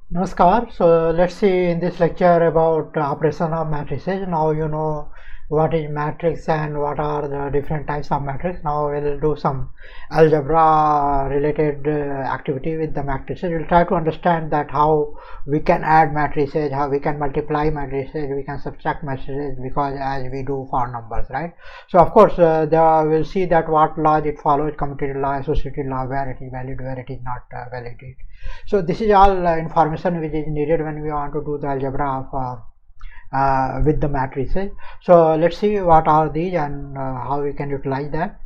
Namaskar. So let's see in this lecture about operation of matrices. Now you know what is matrix and what are the different types of matrix. Now we'll do some algebra related activity with the matrices. We'll try to understand that how we can add matrices, how we can multiply matrices, we can subtract matrices, because as we do for numbers, right? So of course we'll see that what laws it follows: commutative law, associative law, where it is valid, where it is not valid. So this is all information which is needed when we want to do the algebra of with the matrices. So let's see what are these and how we can utilize that.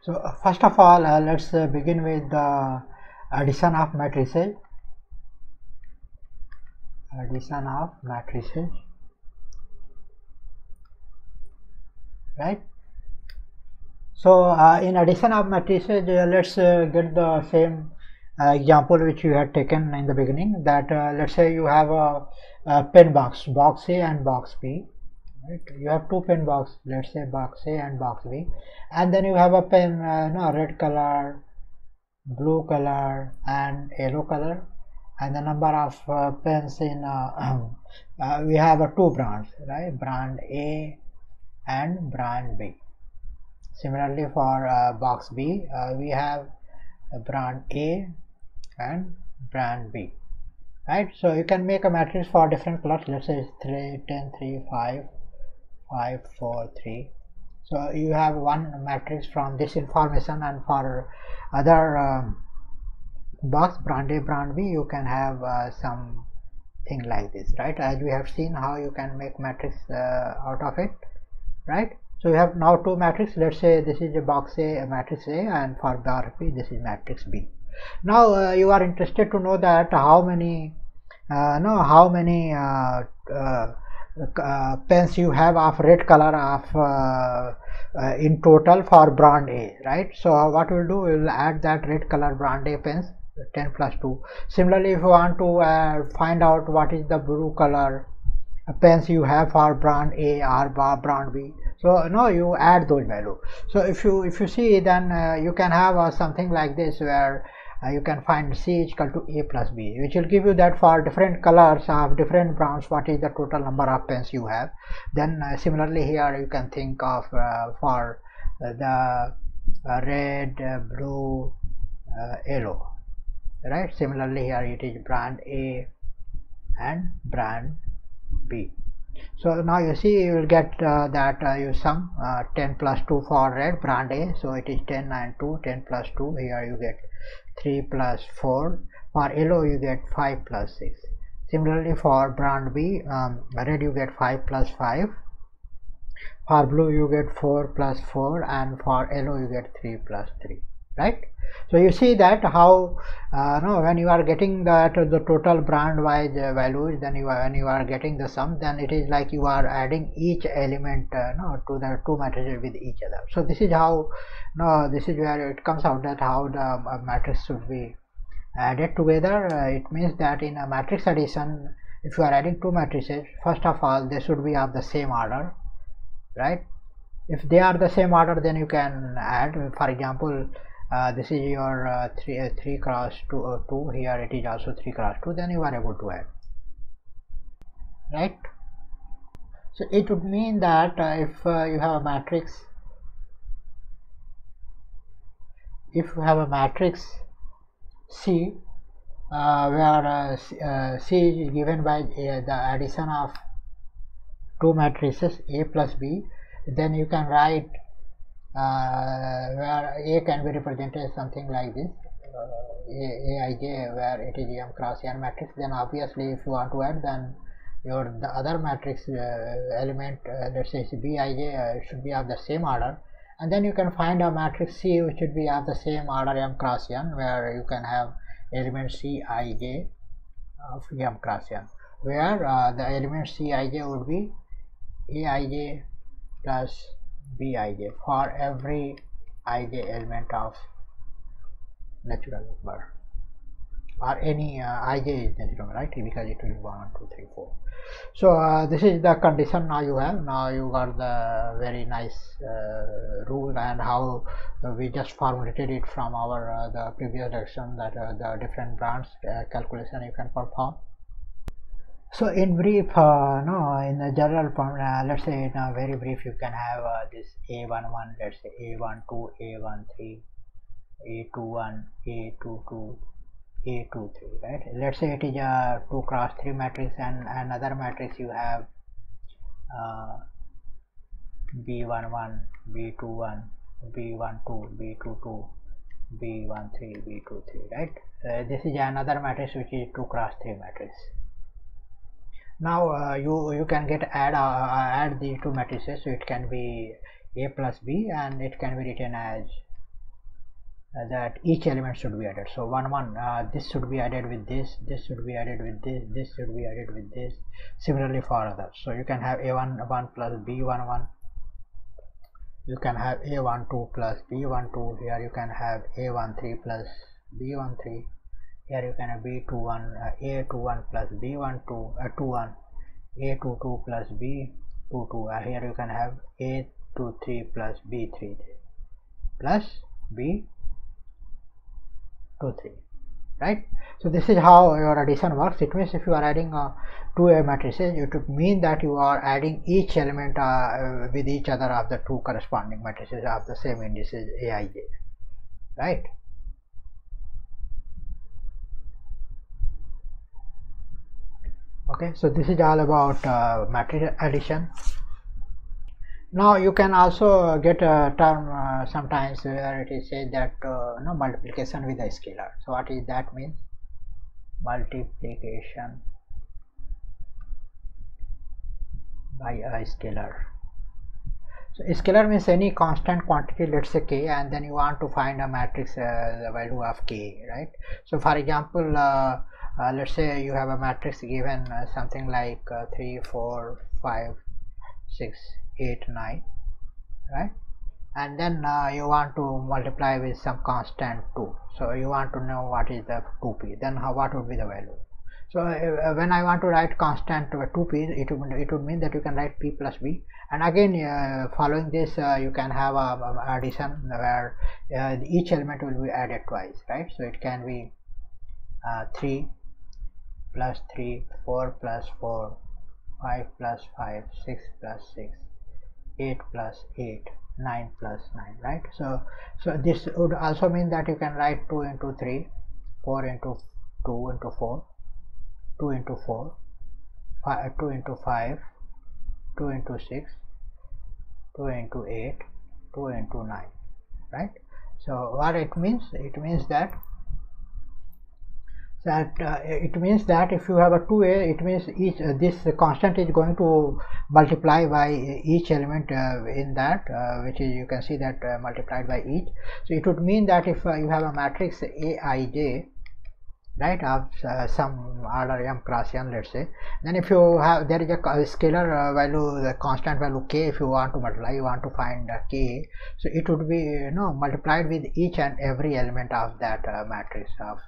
So first of all, let's begin with the addition of matrices. Addition of matrices, right? So in addition of matrices, let's get the same example which you had taken in the beginning, that let's say you have a pen box A and box B, right? You have two pen box, let's say box A and box B, and then you have a pen no, red color, blue color and yellow color, and the number of pens in we have two brands, right? Brand A and brand B. Similarly for box B, we have brand A and brand B, right? So you can make a matrix for different colors. Let's say 3, 10, 3, 5, 5, 4, 3. So you have one matrix from this information, and for other box brand A, brand B, you can have something like this, right? As we have seen how you can make matrix out of it, right? So we have now two matrices. Let's say this is a box A, matrix A, and for box B this is matrix B. Now you are interested to know that how many pens you have of red color of in total for brand A, right? So what we'll do, we'll add that red color brand A pens, 10 plus 2. Similarly, if you want to find out what is the blue color pens you have for brand A or brand B, so no, you add those values. So if you see, then you can have something like this, where you can find C is equal to A plus B, which will give you that for different colors of different brands what is the total number of pens you have. Then similarly here you can think of for the red, blue, yellow, right? Similarly here it is brand A and brand B. So now you see, you will get that you sum 10 plus 2 for red brand A, so it is 10 and 2, 10 plus 2, here you get 3 plus 4, for yellow you get 5 plus 6. Similarly for brand B, red you get 5 plus 5, for blue you get 4 plus 4, and for yellow you get 3 plus 3, right? So you see that how when you are getting that the total brand wise values, then when you are getting the sum, then it is like you are adding each element to the two matrices with each other. So this is how this is where it comes out, that how the matrix should be added together. It means that in a matrix addition, if you are adding two matrices, first of all they should be of the same order, right? If they are the same order, then you can add. For example, this is your 3 cross 2, here it is also 3 cross 2, then you are able to add, right? So it would mean that if you have a matrix, C where C is given by the addition of two matrices A plus B, then you can write where A can be represented as something like this, Aij, where it is M cross N matrix. Then obviously if you want to add, then the other matrix element, let's say Bij, should be of the same order, and then you can find a matrix C which should be of the same order M cross N, where you can have element Cij of M cross N, where the element Cij would be Aij plus Bij for every ij element of natural number. or any ij is zero, right? Because it will be 1, 2, 3, 4. So this is the condition now you have. Now you got the very nice rule, and how we just formulated it from our the previous lesson, that the different brands calculation you can perform. So in brief, no, in the general form, let's say in a very brief, you can have this A11, let's say A12, A13, A21, A22, A23, right? Let's say it is a 2 cross 3 matrix, and another matrix you have B11, B21, B12, B22, B13, B23, right? This is another matrix which is 2 cross 3 matrix. Now you can get add these two matrices, so it can be A plus B, and it can be written as that each element should be added. So 1, 1, this should be added with this, this should be added with this, this should be added with this. Similarly for others. So you can have A11 plus B11, you can have A12 plus B12, here you can have A13 plus B13, here you can have B21, A21 plus B12, 21, A22 plus B22, here you can have A23 plus B33 plus B23, right? So this is how your addition works. It means if you are adding two matrices, it would mean that you are adding each element with each other of the two corresponding matrices of the same indices Aij, right? Okay, so this is all about matrix addition. Now you can also get a term sometimes where it is said that no, multiplication with a scalar. So what is that mean? Multiplication by a scalar. So scalar means any constant quantity, let's say k, and then you want to find a matrix the value of k, right? So for example, let's say you have a matrix given something like 3, 4, 5, 6, 8, 9, right? And then you want to multiply with some constant 2. So you want to know what is the 2p, then what would be the value. So when I want to write constant 2p, it would mean that you can write p plus b, and again following this you can have addition where each element will be added twice, right? So it can be 3 plus 3, 4 plus 4, 5 plus 5, 6 plus 6, 8 plus 8, 9 plus 9, right? So this would also mean that you can write 2 into 3, 4 into 2 into 4, 2 into 4, 2 into 5, 2 into 6, 2 into 8, 2 into 9, right? So what it means? It means that if you have a 2a, it means each this constant is going to multiply by each element in that, which is, you can see that multiplied by each. So it would mean that if you have a matrix Aij, right, of some order m cross n, let's say, then if you have, there is a scalar value, the constant value k, if you want to multiply, you want to find k, so it would be multiplied with each and every element of that matrix of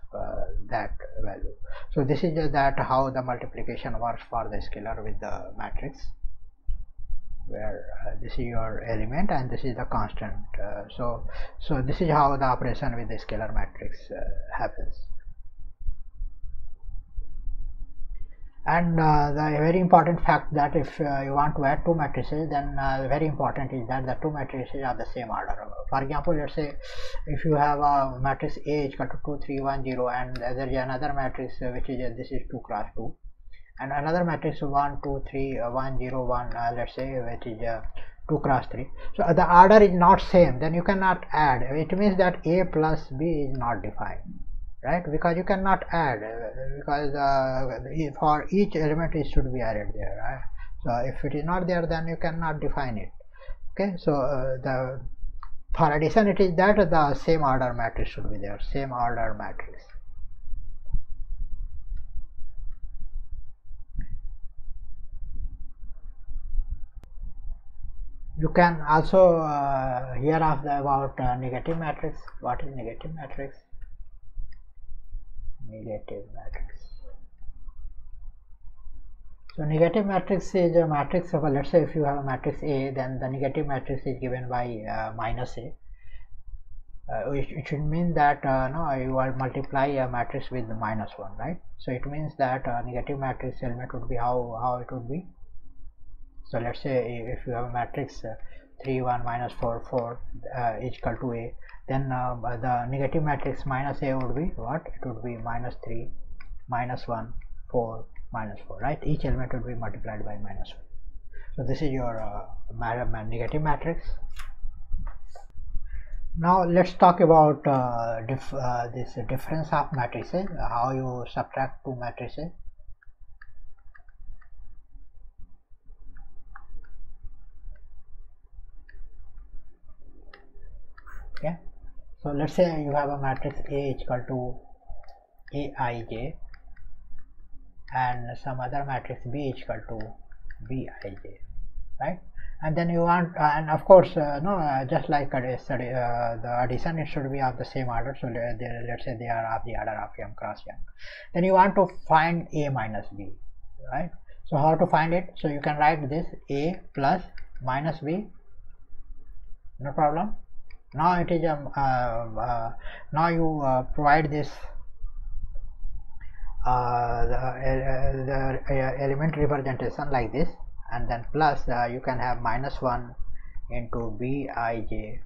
that value. So this is that how the multiplication works for the scalar with the matrix, where this is your element and this is the constant. So this is how the operation with the scalar matrix happens. And the very important fact that if you want to add two matrices, then very important is that the two matrices are the same order. For example, let's say if you have a matrix A is equal to 2, 3, 1, 0, and there is another matrix which is this is 2 cross 2, and another matrix 1, 2, 3, 1, 0, 1, let's say, which is 2 cross 3. So the order is not same, then you cannot add. It means that A plus B is not defined, right? Because you cannot add, because for each element it should be added there, right? So if it is not there, then you cannot define it. Okay, so for addition it is that the same order matrix should be there, same order matrix. You can also hear of about negative matrix. What is negative matrix? negative matrix. So negative matrix is a matrix of, let's say if you have a matrix A, then the negative matrix is given by minus A. It should mean that no, you will multiply a matrix with minus 1, right? So it means that negative matrix element would be how it would be. So let's say if you have a matrix 3 1 minus 4 4 is equal to A, then the negative matrix minus A would be what? It would be minus 3 minus 1 4 minus 4, right? Each element would be multiplied by minus 1. So this is your negative matrix. Now let's talk about this difference of matrices, how you subtract two matrices. Okay, so let's say you have a matrix A equal to Aij and some other matrix B equal to Bij, right? And then you want and of course just like the addition, it should be of the same order. So let's say they are of the order of m cross n. Then you want to find A minus B, right? So how to find it? So you can write this A plus minus B, no problem. Now it is now you provide this the element representation like this, and then plus you can have minus 1 into Bij,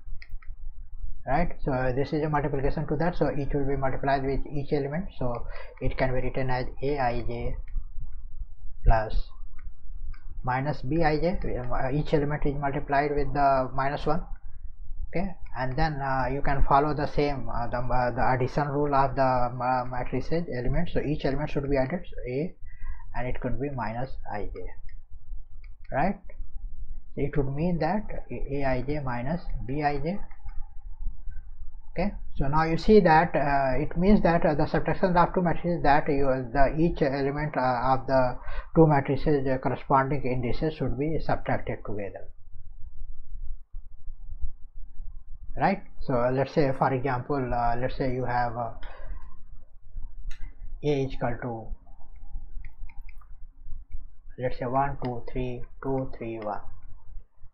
right? So this is a multiplication to that, so each will be multiplied with each element, so it can be written as Aij plus minus Bij. Each element is multiplied with the minus 1. Okay, and then you can follow the same the addition rule of the matrices elements. So each element should be added, so A, and it could be minus Ij, right? So it would mean that Aij minus Bij. Okay, so now you see that it means that the subtraction of two matrices, that each element of the two matrices corresponding indices should be subtracted together, right? So let's say for example let's say you have A equal to, let's say 1 2 3 2 3 1,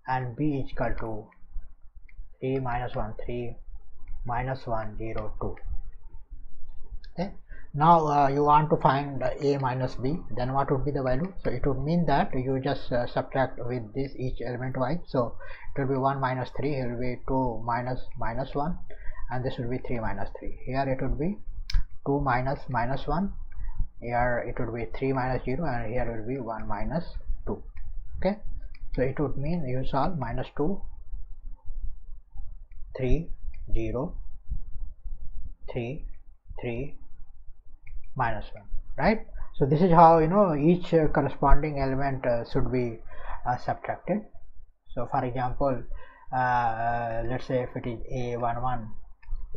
and B equal to 3 minus 1 3 minus 1 0 2. Okay, now you want to find A minus B, then what would be the value? So it would mean that you just subtract with this each element wise. So it will be 1 minus 3, here will be 2 minus 1, and this will be 3 minus 3. Here it would be 2 minus 1, here it would be 3 minus 0, and here will be 1 minus 2. Okay, so it would mean you solve minus 2 3 0 3 3 minus 1, right? So this is how each corresponding element should be subtracted. So for example let's say if it is A11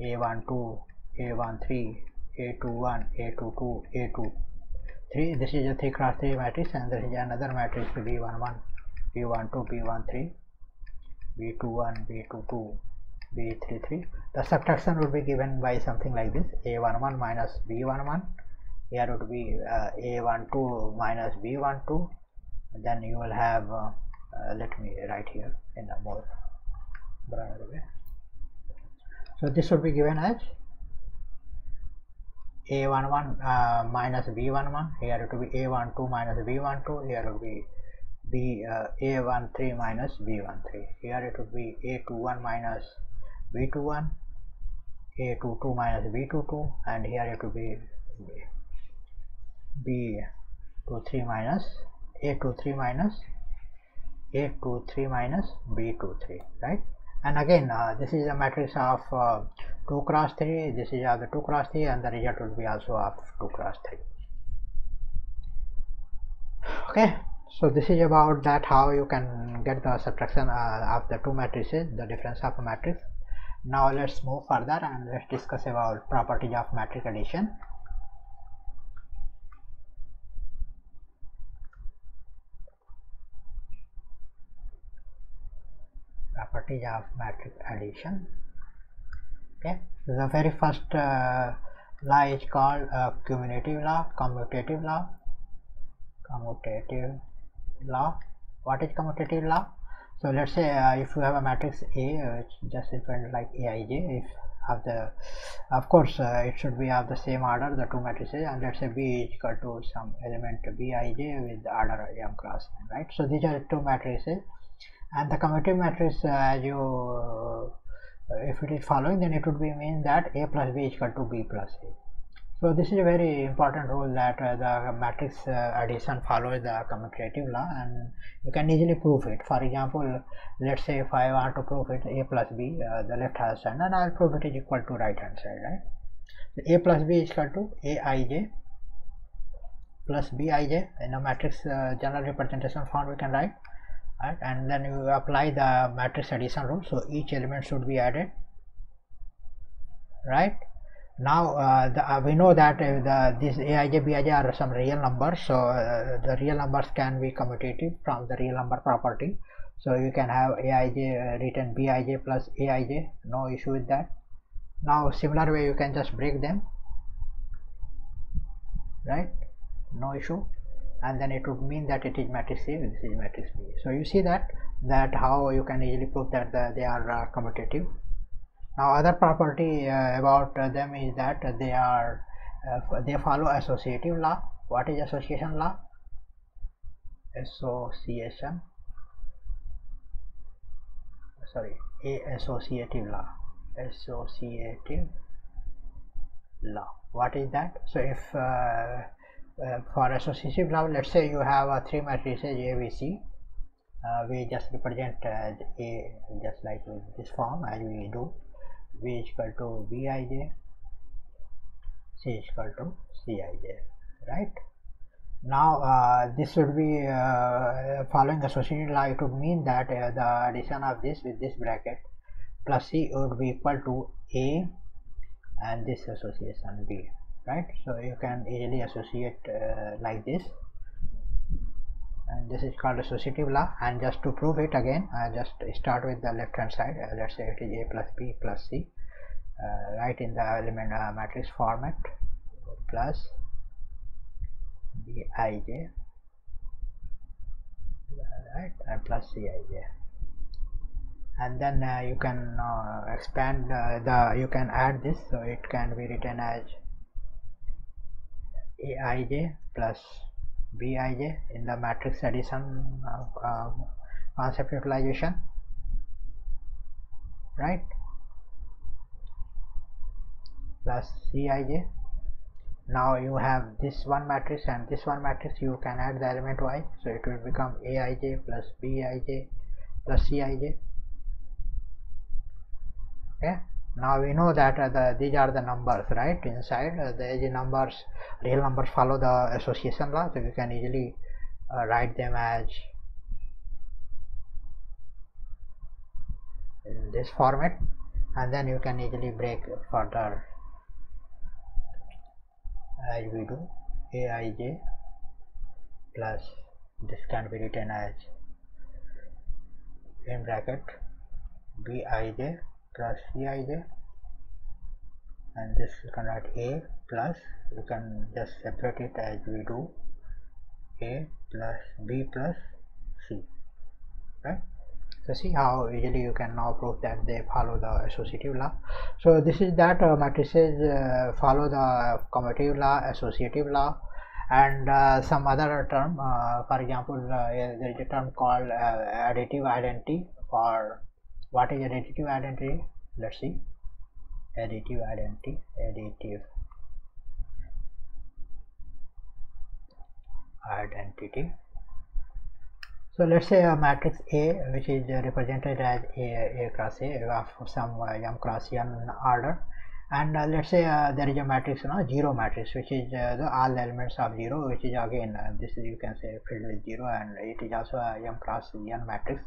A12 A13 A21 A22 A23, this is a 3 cross 3 matrix, and there is another matrix B11 B12 B13 B21 B22 B33. The subtraction would be given by something like this: A11 minus B11, here would be A12 minus B12, then you will have let me write here in a more broader way. So this would be given as A11 minus B11, here it will be A12 minus B12, here it will be A13 minus B13, here it would be A21 minus B21, A22 minus B22, and here it will be B23 minus A23 minus B23, right? And again this is a matrix of 2 cross 3, this is of the 2 cross 3, and the result will be also of 2 cross 3. Okay, so this is about that how you can get the subtraction of the two matrices, the difference of a matrix. Now let's move further and let's discuss about properties of matrix addition. Properties of matrix addition. Okay, so the very first law is called commutative law. What is commutative law? So let's say if you have a matrix A, which just represented like Aij, if of course it should be of the same order, the two matrices, and let's say B is equal to some element Bij with the order m cross n, right? So these are two matrices, and the commutative matrix, as you if it is following, then it would be mean that A plus B is equal to B plus A. So this is a very important rule that the matrix addition follows the commutative law, and you can easily prove it. For example, let's say if I want to prove it A plus B, the left hand side, and I'll prove it is equal to right hand side, right? So A plus B is equal to Aij plus Bij in a matrix general representation form we can write, right? And then you apply the matrix addition rule, so each element should be added, right? Now we know that these Aij, Bij are some real numbers, so the real numbers can be commutative from the real number property. So you can have Aij written Bij plus Aij, no issue with that. Now similar way you can just break them, right? No issue, and then it would mean that it is matrix A, this is matrix B. So you see that how you can easily prove that they are commutative. Now other property about them is that they follow associative law. What is association law? Associative law. What is that? So if for associative law, let's say you have three matrices A, B, C. We just represent A just like this form as we do. B is equal to Bij, C is equal to Cij, right? Now this would be following associative law. It would mean that the addition of this with this bracket plus C would be equal to A and this association B, right? So you can easily associate like this, and this is called associative law. And just to prove it again, just start with the left hand side. Let's say it is A plus B plus C, write in the element matrix format, plus Bij, right, and plus Cij, and then you can expand you can add this, so it can be written as Aij plus Bij in the matrix addition concept utilization, right, plus Cij. Now you have this one matrix and this one matrix, you can add the element Y, so it will become Aij plus Bij plus Cij. Okay, now we know that these are the numbers, right? Inside the numbers, real numbers follow the association law, so you can easily write them as in this format, and then you can easily break further as we do. Aij plus this can be written as in bracket Bij plus Cij, and this you can write A plus, you can just separate it as we do, A plus B plus C, right? So see how easily you can now prove that they follow the associative law. So this is that matrices follow the commutative law, associative law, and some other term. For example, there is a term called additive identity. For what is additive identity? Let's see. Additive identity. So let's say a matrix A, which is represented as A cross A of some m cross n order, and let's say there is a matrix, zero matrix, which is all the elements of 0, which is again this is, you can say, filled with 0, and it is also a m cross n matrix.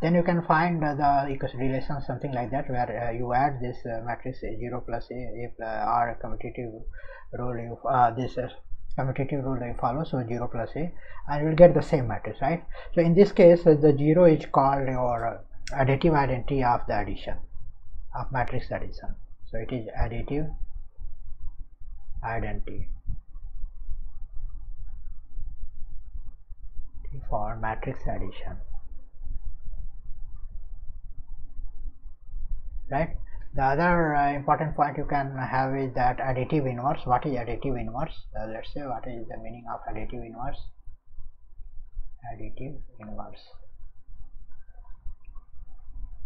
Then you can find the equation relation, something like that, where you add this matrix 0 plus A or commutative rule, this commutative rule you follow, so 0 plus A, and you will get the same matrix, right? So in this case the 0 is called your additive identity of the addition of matrix addition. So it is additive identity for matrix addition, right? The other important point you can have is that additive inverse. What is additive inverse? Let's say what is the meaning of additive inverse? Additive inverse,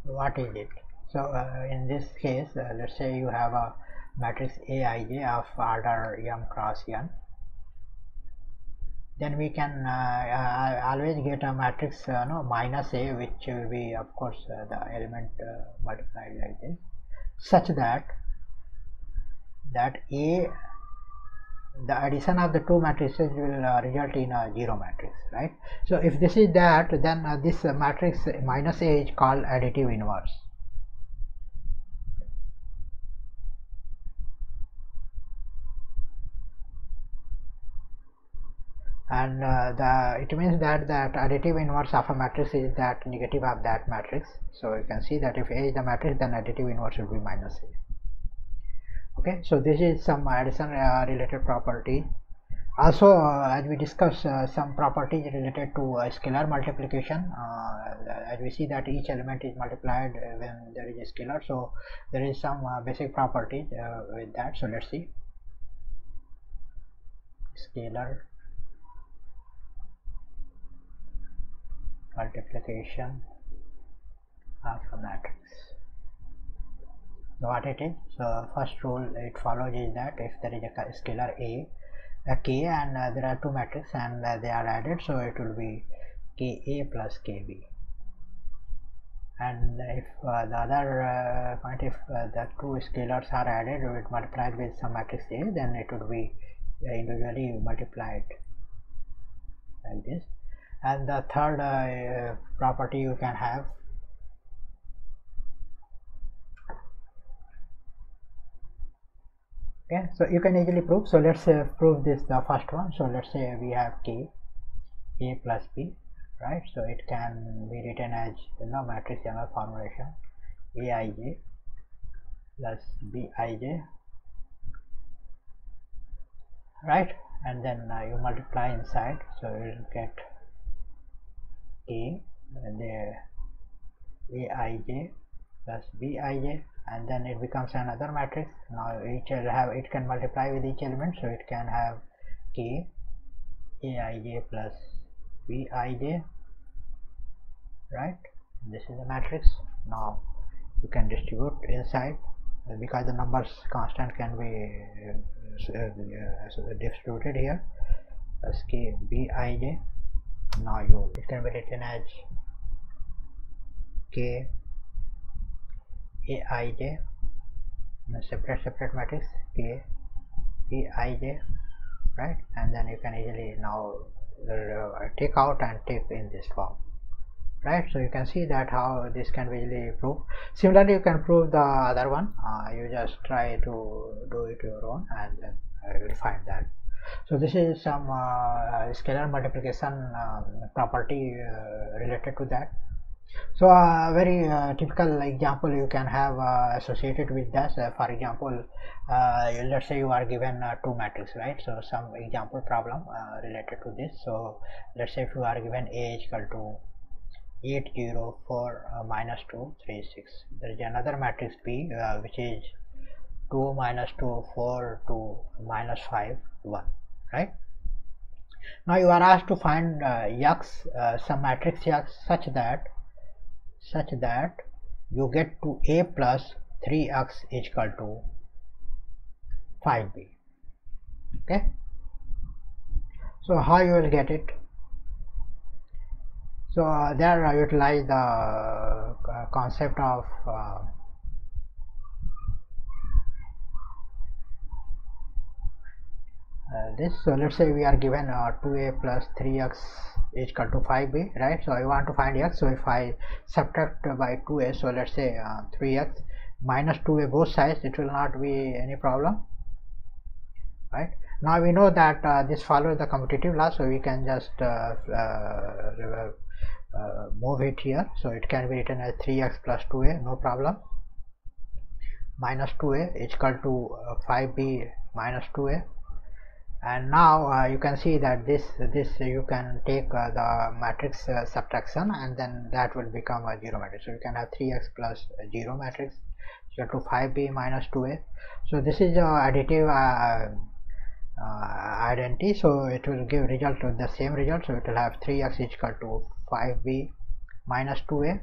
what is it? So in this case, let's say you have a matrix Aij of order m cross n, then we can always get a matrix no, minus A, which will be of course the element multiplied like this, such that A, the addition of the two matrices will result in a zero matrix, right? So if this is that, then this matrix minus A is called additive inverse. And it means that additive inverse of a matrix is that negative of that matrix. So you can see that if A is the matrix, then additive inverse will be minus A. Okay, so this is some addition related property. Also, as we discuss some properties related to scalar multiplication, as we see that each element is multiplied when there is a scalar, so there is some basic properties with that. So let's see. Scalar multiplication of a matrix. So what it is? So first rule it follows is that if there is a scalar A, a k, and there are two matrices and they are added, so it will be Ka plus Kb. And if the other point, if the two scalars are added with multiplied with some matrix A, then it would be individually multiplied like this. And the third property you can have, okay, so you can easily prove. So let's prove this, the first one. So let's say we have K A plus B, right? So it can be written as matrix general formulation Aij plus Bij, right? And then you multiply inside, so you will get A and Aij plus Bij, and then it becomes another matrix. Now it can multiply with each element, so it can have K Aij plus Bij, right? This is the matrix. Now you can distribute inside, because the numbers constant can be distributed here as K Bij. Now it can be written as K Aij, separate matrix K Bij, right? And then you can easily now take out and take in this form, right? So you can see that how this can be easily proved. Similarly, you can prove the other one. You just try to do it your own, and then you will find that. So this is some scalar multiplication property related to that. So a very typical example you can have associated with this. For example, let's say you are given two matrices, right? So some example problem related to this. So let's say if you are given A is equal to 8 0 4 minus 2 3 6. There is another matrix B which is 2 minus 2 4 2 minus 5 1, right? Now you are asked to find x, some matrix x such that you get to A plus 3x is equal to 5b. Okay, so how you will get it? So there I utilize the concept of this. So let's say we are given 2a plus 3x is equal to 5b, right? So I want to find x. So if I subtract by 2a, so let's say 3x minus 2a both sides, it will not be any problem, right? Now we know that this follows the commutative law, so we can just move it here. So it can be written as 3x plus 2a, no problem. minus 2a is equal to 5b minus 2a. And now you can see that this you can take the matrix subtraction, and then that will become a 0 matrix. So you can have 3x plus 0 matrix equal to 5b minus 2a. So this is additive identity, so it will give result to the same result. So it will have 3x is equal to 5b minus 2a,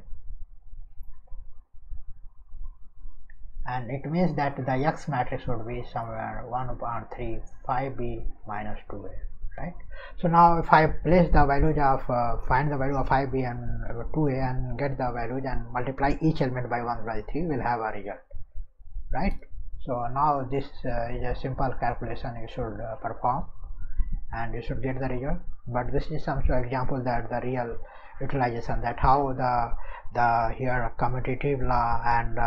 and it means that the x matrix would be somewhere 1 upon 3 5b minus 2a, right? So now if I place the values of find the value of 5b and 2a and get the values and multiply each element by 1 by 3, we'll have a result, right? So now this is a simple calculation you should perform, and you should get the result. But this is some example that the real utilization, that how the here commutative law and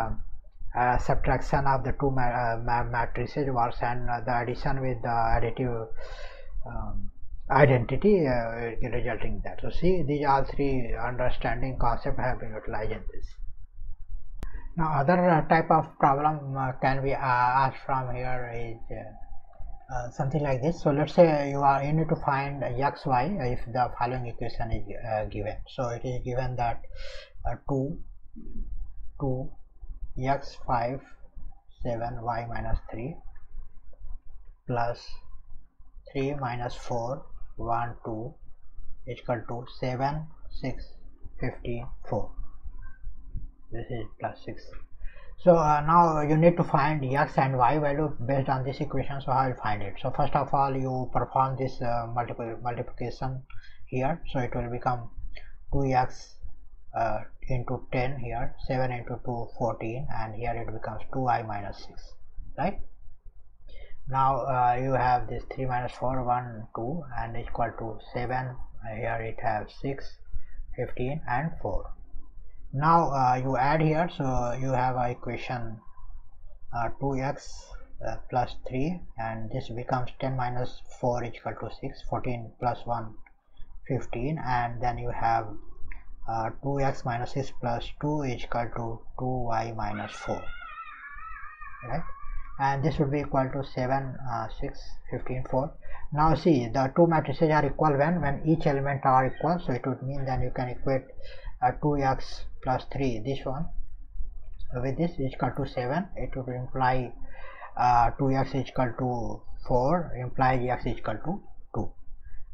subtraction of the two matrices works, and the addition with the additive identity resulting in that. So see, these all three understanding concepts have been utilized in this. Now other type of problem can be asked from here is something like this. So let's say you need to find x, y if the following equation is given. So it is given that 2 x 5 7 y minus 3 plus 3 minus 4 1 2 is equal to 7 6 15 4. This is plus 6. So now you need to find x and y value based on this equation. So how you find it? So first of all, you perform this multiplication here. So it will become 2x into 10 here, 7 into 2 14, and here it becomes 2y minus 6, right? Now you have this 3 minus 4 1 2 and equal to 7, here it has 6 15 and 4. Now you add here, so you have a equation 2x plus 3, and this becomes 10 minus 4 is equal to 6, 14 plus 1 15, and then you have 2x minus 6 plus 2 is equal to 2y minus 4, right? And this would be equal to 7 6 15 4. Now see, the two matrices are equal when each element are equal. So it would mean then you can equate 2x plus 3, this one, with this is equal to 7. It would imply 2x is equal to 4, implies x is equal to 2,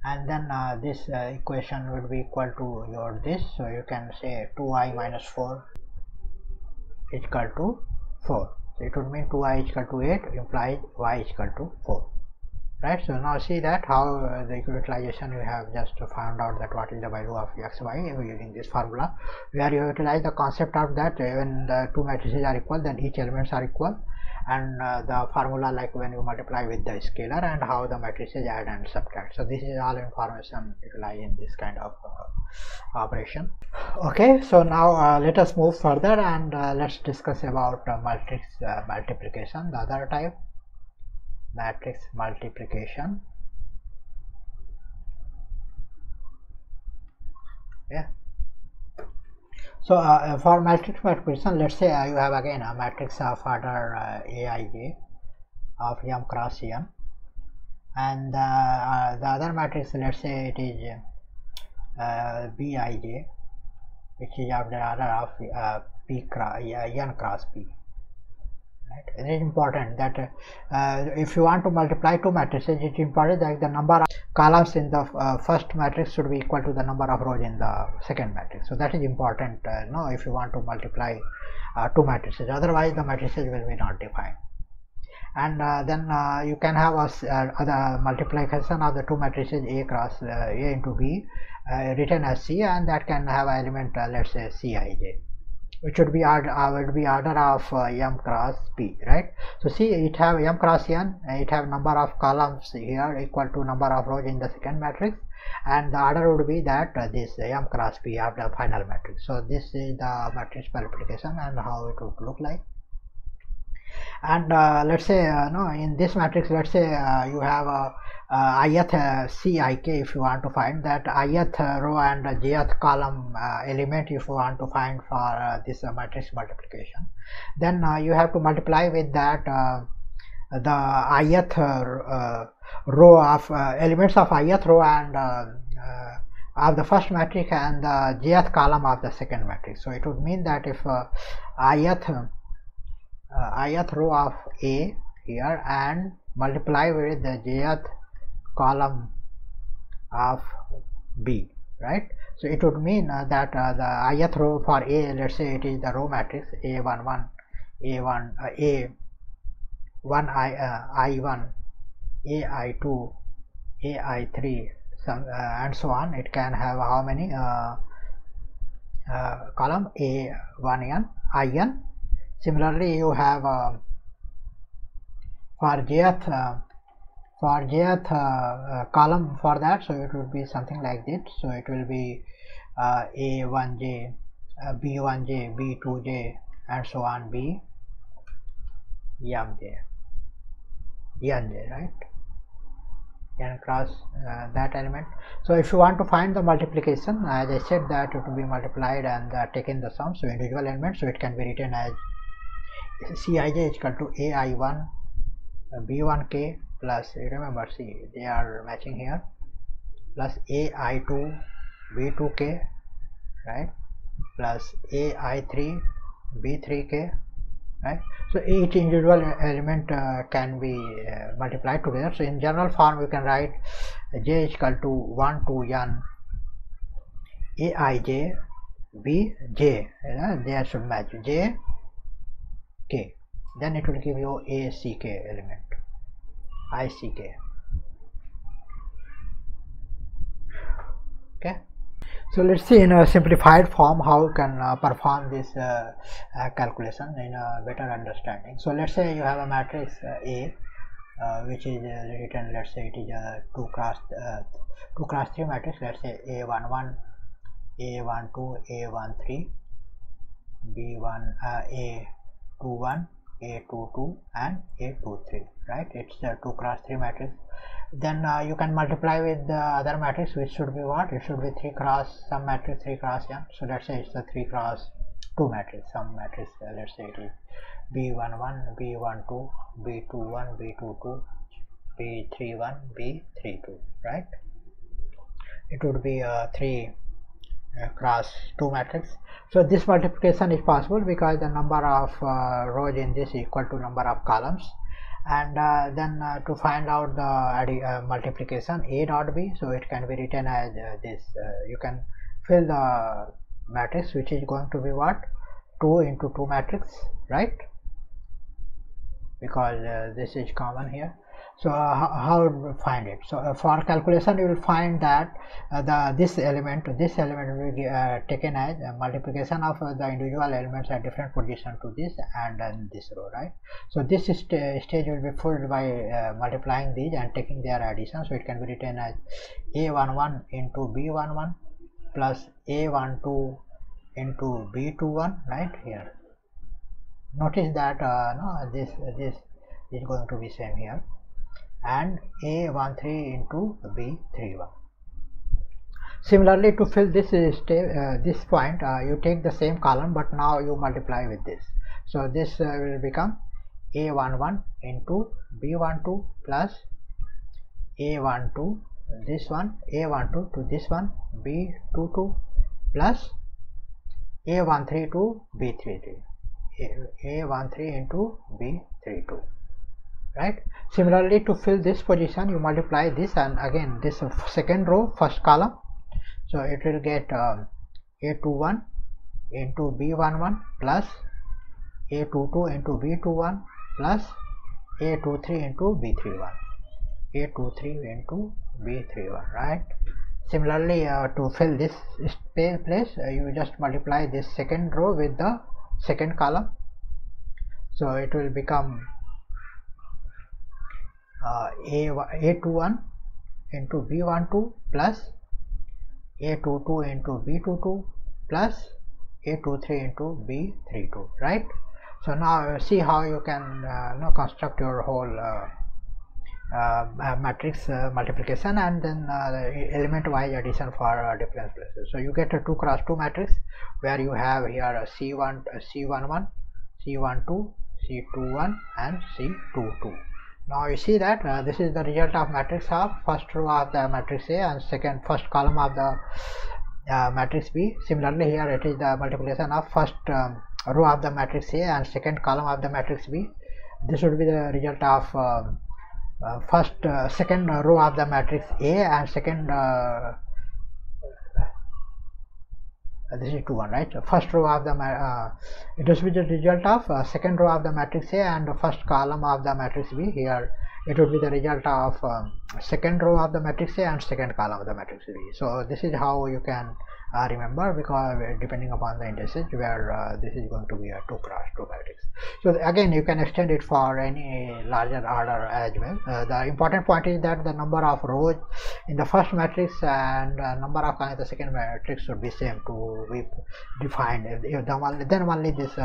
and then this equation would be equal to your this. So you can say 2y minus 4 is equal to 4. So it would mean 2y is equal to 8, implies y is equal to 4, right? So now see that how the utilization you have just found out that what is the value of x, y using this formula, where you utilize the concept of that when the two matrices are equal, then each elements are equal, and the formula like when you multiply with the scalar, and how the matrices add and subtract. So this is all information utilized in this kind of operation. Okay, so now let us move further, and let's discuss about matrix multiplication, the other type, matrix multiplication. Yeah. So for matrix multiplication, let's say you have again a matrix of order aij of m cross n, and the other matrix, let's say it is bij, which is of the order of p cross n cross p. Right. It is important that if you want to multiply two matrices, it is important that the number of columns in the first matrix should be equal to the number of rows in the second matrix. So that is important no, if you want to multiply two matrices, otherwise the matrices will be not defined. And then you can have other multiplication of the two matrices A cross A into B written as C, and that can have an element let's say Cij, which would be order of m cross p, right? So see, it have m cross n, it have number of columns here equal to number of rows in the second matrix, and the order would be that this m cross p of the final matrix. So this is the matrix multiplication and how it would look like. And let's say no, in this matrix, let's say you have ith Cik if you want to find that ith row and jth column element if you want to find for this matrix multiplication, then you have to multiply with that the ith row of elements of ith row and of the first matrix and the jth column of the second matrix. So it would mean that if ith row of A here and multiply with the jth column of B, right? So it would mean that the ith row for A, let's say it is the row matrix A11, A1, A1 I1, AI2, AI3, and so on. It can have how many column A1n, IN. Similarly, you have for jth column for that, so it would be something like this. So it will be A1j, B1j, B2j, and so on, B mj, nj, right? N cross that element. So if you want to find the multiplication, as I said that it will be multiplied and taken the sum, so individual elements, so it can be written as Cij is equal to AI1 B1k plus, remember, see, they are matching here, plus AI2 B2k, right, plus AI3 B3k, right? So each individual element can be multiplied together. So in general form you can write j is equal to 1 to n aij bj, they should match j k, then it will give you a ck element, ick. Okay, so let's see in a simplified form how you can perform this calculation in a better understanding. So let's say you have a matrix A which is written, let's say it is a 2 cross 3 matrix, let's say A11, A12, A13, B1, A21, A22 and A23, right? It's a 2 cross 3 matrix. Then you can multiply with the other matrix, which should be what? It should be 3 cross some matrix, 3 cross n. So let's say it's a 3 cross 2 matrix, some matrix, let's say it is B11, B12, B21, B22, B31, B32, right? It would be a 3 cross 2 matrix. So this multiplication is possible because the number of rows in this is equal to number of columns. And then to find out the multiplication A dot B, so it can be written as this. You can fill the matrix, which is going to be what? 2 into 2 matrix, right? Because this is common here. So how to find it? So for calculation you will find that this element will be taken as multiplication of the individual elements at different position to this and then this row, right? So this stage will be filled by multiplying these and taking their addition. So it can be written as A11 into B11 plus A12 into B21, right here. Notice that no, this is going to be same here, and A13 into B31. Similarly, to fill this this point, you take the same column, but now you multiply with this. So this will become A11 into B12 plus A12, this one, A12 to this one, B22 plus A13 to B33, A13 into B32. Right. Similarly, to fill this position, you multiply this and again this second row, first column. So it will get A21 into B11 plus A22 into B21 plus A23 into B31, A23 into B31, right? Similarly, to fill this place, you just multiply this second row with the second column. So it will become A21 into B12 plus A22 into B22 plus A23 into B32, right? So now see how you can construct your whole matrix multiplication and then element wise addition for different places. So you get a 2 cross 2 matrix where you have here a C1 C11 C12 C21 and C22. Now you see that this is the result of matrix of first row of the matrix A and first column of the matrix B. Similarly here it is the multiplication of first row of the matrix A and second column of the matrix B. This would be the result of second row of the matrix A and second this is 2 1, right? First row of the it will be the result of second row of the matrix A and the first column of the matrix B. Here it would be the result of second row of the matrix A and second column of the matrix B. So this is how you can remember, because depending upon the indices where this is going to be a 2 cross 2 matrix. So again you can extend it for any larger order as well. The important point is that the number of rows in the first matrix and number of columns in the second matrix should be same to be defined. Then only this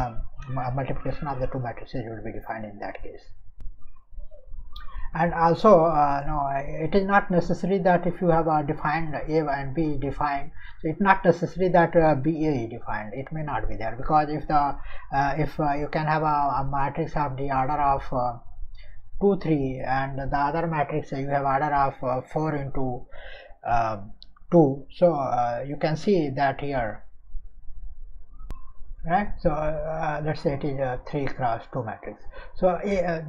multiplication of the two matrices will be defined in that case. And also no, it is not necessary that if you have defined A and B defined, so it's not necessary that BA is defined. It may not be there, because if the you can have a matrix of the order of 2 3 and the other matrix you have order of 4 into 2, so you can see that here, right? So let's say it is a 3 cross 2 matrix. So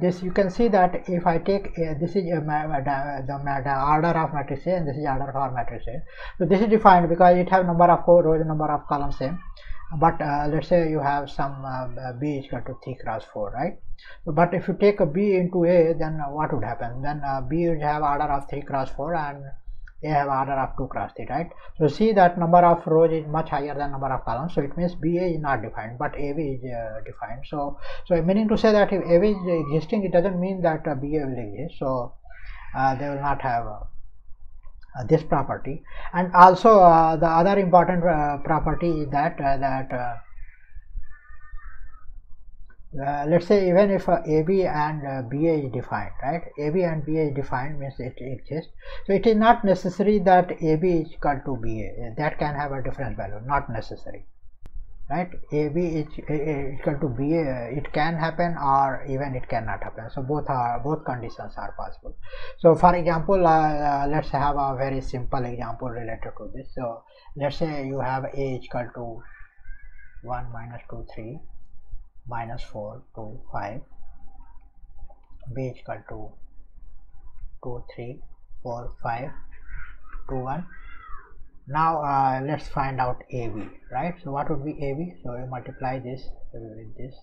this you can see that if I take this is the order of matrix A and this is order for matrix A. So this is defined because it have number of rows and number of columns same. But let's say you have some B is equal to 3 cross 4, right? So, but if you take a B into A, then what would happen? Then B would have order of 3 cross 4 and A have order of 2 cross 3, right? So see that number of rows is much higher than number of columns, so it means BA is not defined, but AB is defined. So meaning to say that if AB is existing, it doesn't mean that BA will exist. So they will not have this property. And also the other important property is that let's say even if AB and BA is defined, right? AB and BA is defined means it exists. So it is not necessary that AB is equal to BA. That can have a different value, not necessary, right? AB is equal to BA. It can happen or even it cannot happen. So both conditions are possible. So for example, let's have a very simple example related to this. So let's say you have A equal to 1 minus 2 3 minus 4 2 5, B is equal to 2 3 4 5 2 1. Now let's find out AB, right? So what would be AB? So you multiply this with this,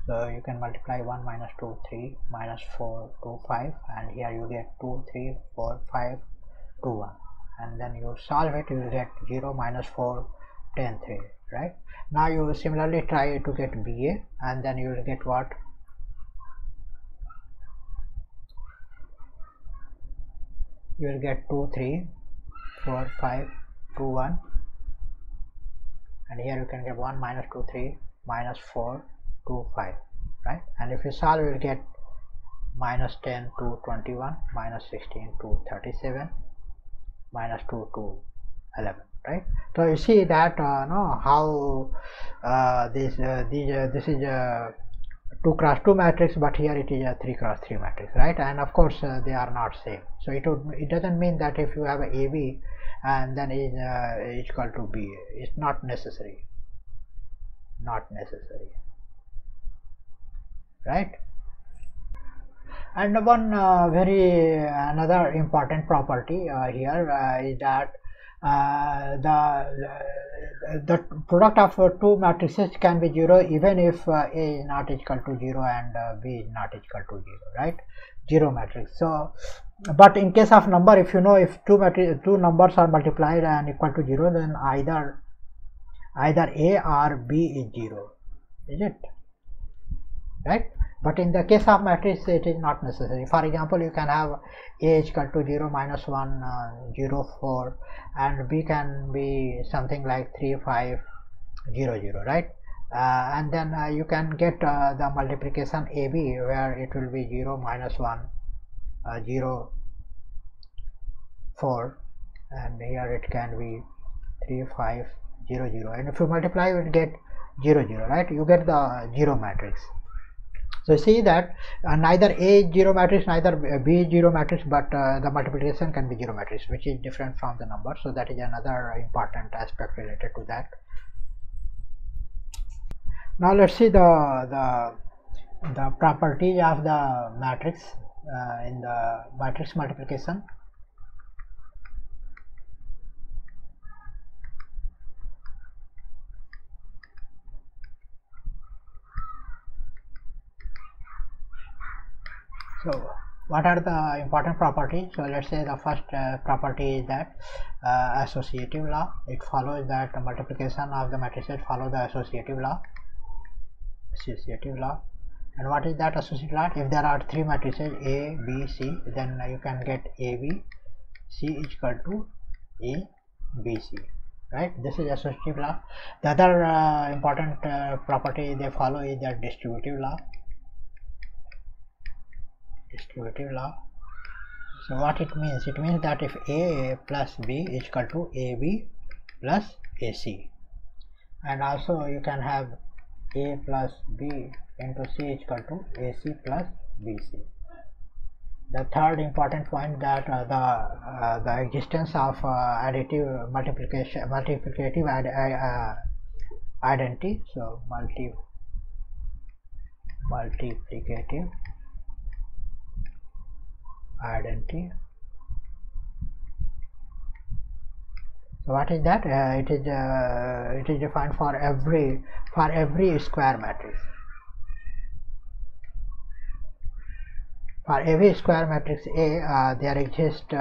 so you can multiply 1 minus 2 3 minus 4 2 5, and here you get 2 3 4 5 2 1, and then you solve it, you will get 0 minus 4 10 3, right? Now you will similarly try to get BA, and then you will get what? You will get 2 3 4 5 2 1, and here you can get 1 minus 2 3 minus 4 2 5, right? And if you solve, you will get minus 10 to 21, minus 16 to 37, minus 2 to 11, right? So you see that how this is a 2 cross 2 matrix, but here it is a 3 cross 3 matrix, right? And of course they are not same. So it doesn't mean that if you have a AB and then is equal to B, it's not necessary, right? And one another important property here is that the product of two matrices can be 0 even if A is not equal to 0 and B is not equal to 0, right? 0 matrix. So but in case of number, if you know if two numbers are multiplied and equal to 0, then either A or B is 0, is it, right? But in the case of matrix, it is not necessary. For example, you can have A is equal to 0 minus 1 0 4, and B can be something like 3 5 0 0, right? And then you can get the multiplication AB where it will be 0 minus 1 0 4, and here it can be 3 5 0 0, and if you multiply you will get 0 0, right? You get the 0 matrix. So see that neither A is 0 matrix, neither B is 0 matrix, but the multiplication can be 0 matrix, which is different from the number. So that is another important aspect related to that. Now let's see the properties of the matrix in the matrix multiplication. So what are the important properties? So let's say the first property is that associative law. It follows that the multiplication of the matrices follow the associative law. And what is that associative law? If there are three matrices A, B, C, then you can get A, B, C is equal to A, B, C, right? This is associative law. The other important property they follow is the distributive law. So what it means? It means that if A plus B is equal to AB plus AC, and also you can have A plus B into C is equal to AC plus BC. The third important point that the existence of additive multiplicative identity. So multiplicative identity. So what is that? It is defined for every square matrix. For every square matrix A, there exists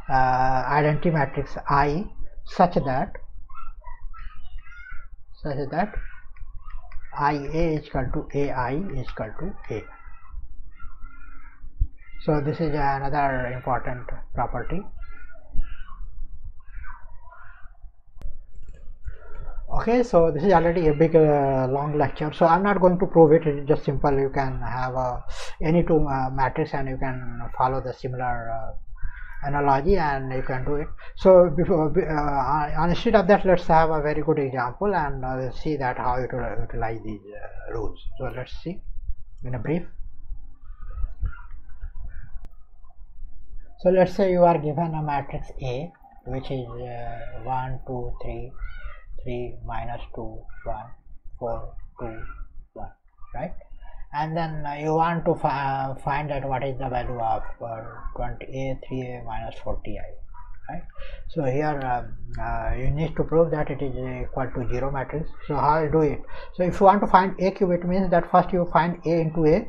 identity matrix I such that IA is equal to AI is equal to A. So this is another important property. Okay, so this is already a big long lecture, so I'm not going to prove it. It's just simple. You can have any two matrix and you can follow the similar analogy and you can do it. So before instead of that, let's have a very good example and see that how you utilize these rules. So let's see in a brief. So let's say you are given a matrix A which is 1 2 3 3 minus 2 1 4 2 1, right? And then you want to find out what is the value of 20A 3A minus 40I, right? So here you need to prove that it is equal to 0 matrix. So how you do it? So if you want to find A cube, it means that first you find A into A,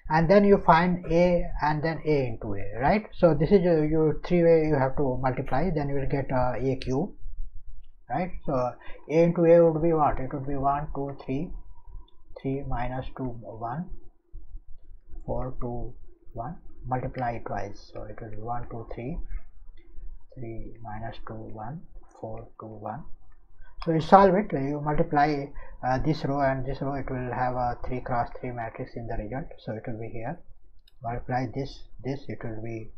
and then you find A and then A into A, right? So this is your three way you have to multiply, then you will get A cube, right? So A into A would be what? It would be 1 2 3 3 minus 2 1 4 2 1, multiply twice, so it will be 1 2 3 3 minus 2 1 4 2 1. So you solve it, you multiply this row and this row, it will have a 3 cross 3 matrix in the result. So it will be here, multiply this it will be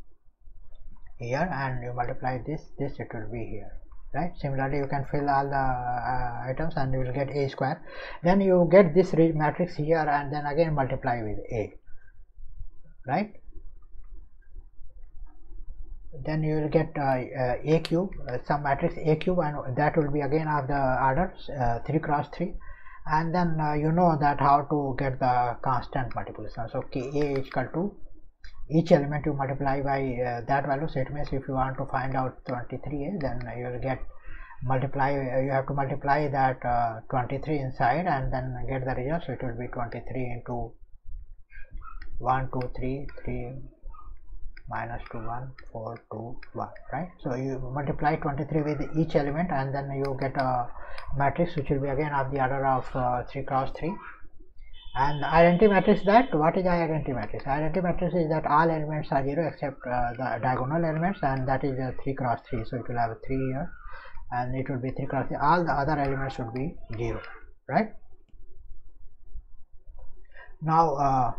here, and you multiply this it will be here, right? Similarly you can fill all the items and you will get A square. Then you get this matrix here and then again multiply with A, right? Then you will get A cube, some matrix A cube, and that will be again of the order 3 cross 3, and then you know that how to get the constant multiplication. So A is equal to each element you multiply by that value. So it means if you want to find out 23A, then you will get you have to multiply that 23 inside and then get the result. So it will be 23 into 1 2 3 3 minus 2 1 4 2 1, right? So you multiply 23 with each element and then you get a matrix which will be again of the order of 3 cross 3. And the identity matrix, that what is the identity matrix? Identity matrix is that all elements are 0 except the diagonal elements, and that is 3 cross 3. So it will have a 3 here and it will be 3 cross 3. All the other elements should be 0, right? Now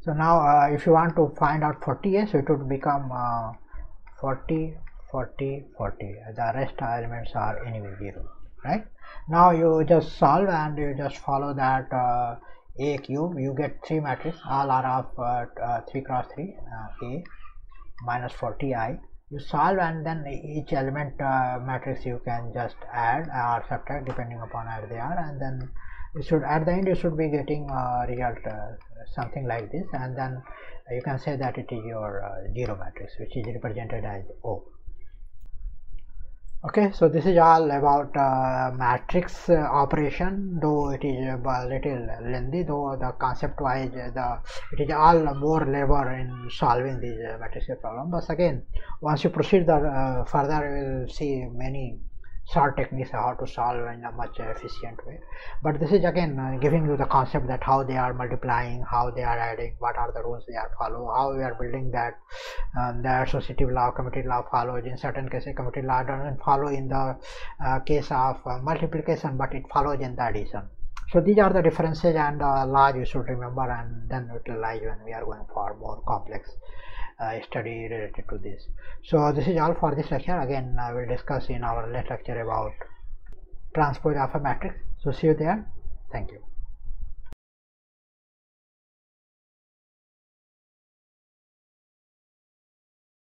So now if you want to find out 40a, so it would become 40, 40, 40. The rest elements are anyway 0, right? Now you just solve and you just follow that A cube, you get 3 matrices, all are of 3 cross 3, A minus 40i. You solve and then each element matrix you can just add or subtract depending upon where they are, and then you should, at the end you should be getting a result something like this, and then you can say that it is your 0 matrix, which is represented as O. Okay, so this is all about matrix operation, though it is a little lengthy, though the concept wise it is all more labor in solving these matrix problem. But again, once you proceed further, you will see many short techniques how to solve in a much efficient way. But this is again giving you the concept that how they are multiplying, how they are adding, what are the rules they are follow, how we are building that. The associative law, commutative law follows. In certain cases, commutative law doesn't follow in the case of multiplication, but it follows in the addition. So these are the differences and laws you should remember and then utilize when we are going for more complex study related to this. So this is all for this lecture. Again, I will discuss in our next lecture about transpose of a matrix. So see you there. Thank you.